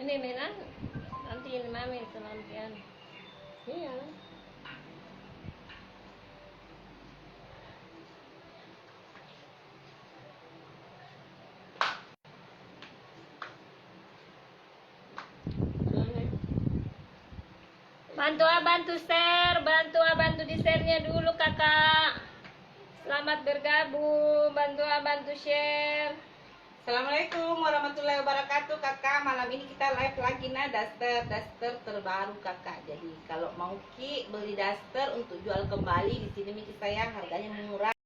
Ini mainan nanti ini mami selampian. Iya. Bantu share, bantu di share-nya dulu kakak. Selamat bergabung, bantu share. Assalamualaikum warahmatullahi wabarakatuh kakak. Malam ini kita live lagi nah, daster terbaru kakak. Jadi kalau mau beli daster untuk jual kembali di sini Miki sayang, harganya murah.